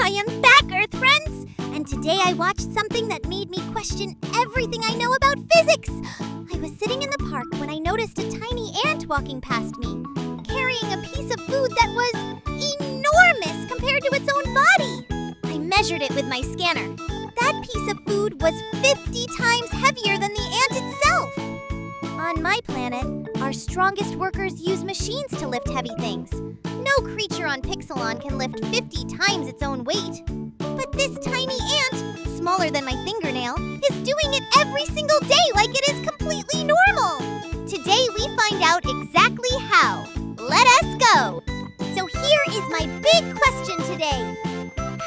I am back, Earth friends! And today I watched something that made me question everything I know about physics. I was sitting in the park when I noticed a tiny ant walking past me, carrying a piece of food that was enormous compared to its own body. I measured it with my scanner. That piece of food was 50 times heavier than the ant itself. On my planet, our strongest workers use machines to lift heavy things. No creature on Pixelon can lift 50 times its own weight. But this tiny ant, smaller than my fingernail, is doing it every single day like it is completely normal. Today we find out exactly how. Let us go! So here is my big question today.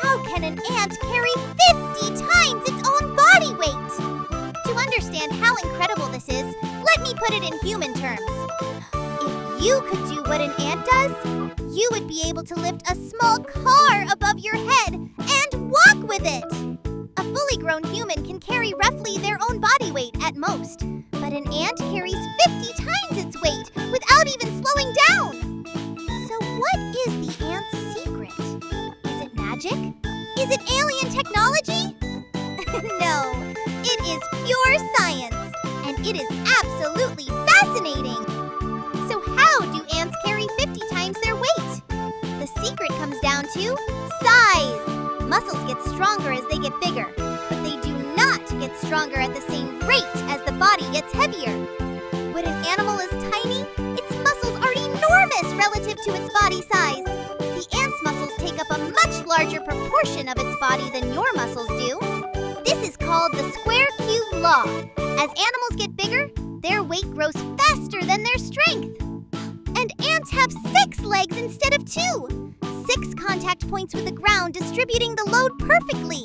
How can an ant carry 50 times its own body weight? To understand how incredible this is, let me put it in human terms. If you could do what an ant does, you would be able to lift a small car above your head and walk with it. A fully grown human can carry roughly their own body weight at most, but an ant carries 50 times its weight without even slowing down. So what is the ant's secret? Is it magic? Is it alien technology? No, it is pure science, and it is absolutely fascinating. So how do ants carry 50 times their weight? The secret comes down to size. Muscles get stronger as they get bigger, but they do not get stronger at the same rate as the body gets heavier. When an animal is tiny, its muscles are enormous relative to its body size. The ant's muscles take up a much larger proportion of its body than your muscles do. This is called the square cube law. As animals get bigger, their weight grows faster than their strength. And ants have 6 legs instead of 2. 6 contact points with the ground distributing the load perfectly.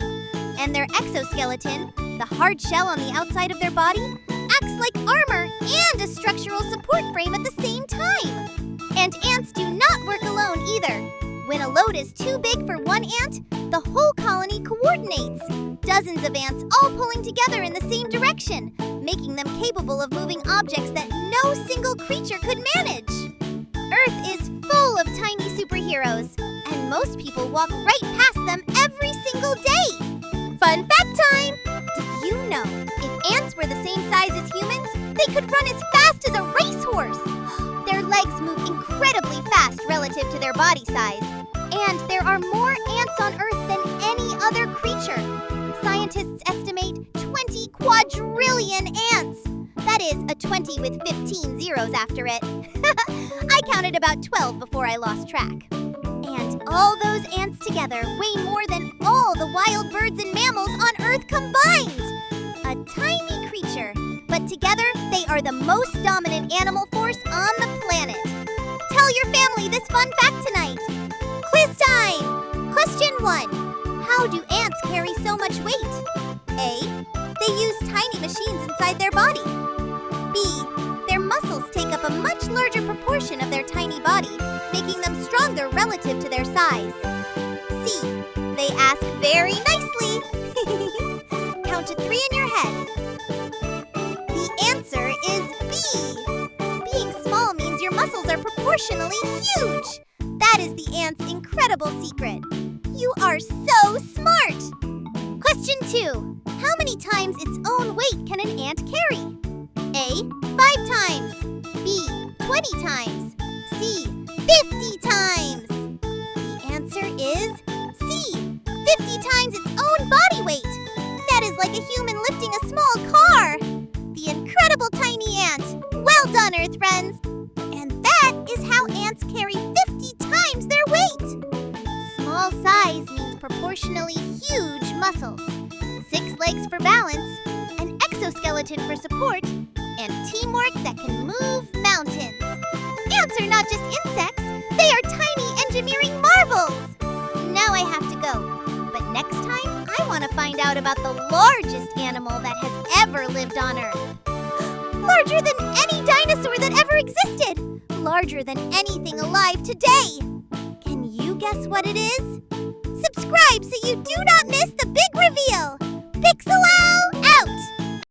And their exoskeleton, the hard shell on the outside of their body, acts like armor and a structural support frame at the same time. And ants do not work alone either. When a load is too big for one ant, the whole colony coordinates. Dozens of ants all pulling together in the same direction, making them capable of moving objects that no single creature could manage. Earth is full of tiny superheroes, and most people walk right past them every single day. Fun fact time! Did you know if ants were the same size as humans, they could run as fast as a racehorse? Their legs move incredibly fast relative to their body size, and there are more ants on Earth than any other creature. Scientists estimate 20 quadrillion ants. That is a 20 with 15 zeros after it. I counted about 12 before I lost track. And all those ants together weigh more than all the wild birds and mammals on Earth combined. A tiny creature, but together they are the most dominant animal force on the planet. Tell your family this fun fact tonight. Quiz time! Question 1. How do ants carry so much weight? A. They use tiny machines inside their body. B. Their muscles take up a much larger proportion of their tiny body, making them stronger relative to their size. C. They ask very nicely. Count to 3 in your head. The answer is B. Being small means your muscles are proportionally huge. That is the ant's incredible secret. You are so smart! Question 2. How many times its own weight can an ant carry? A. 5 times. B. 20 times. C. 50 times. The answer is C. 50 times its own body weight. That is like a human lifting a small car. The incredible tiny ant. Well done, Earth friends. And that is how ants carry 50 times their weight. Small size means proportionally huge muscles, 6 legs for balance, an exoskeleton for support, and teamwork that can move mountains. Ants are not just insects, they are tiny engineering marvels. Now I have to go, but next time I want to find out about the largest animal that has ever lived on Earth. Larger than any dinosaur that ever existed. Larger than anything alive today. Can you guess what it is? Subscribe so you do not miss the big reveal. Pixelo!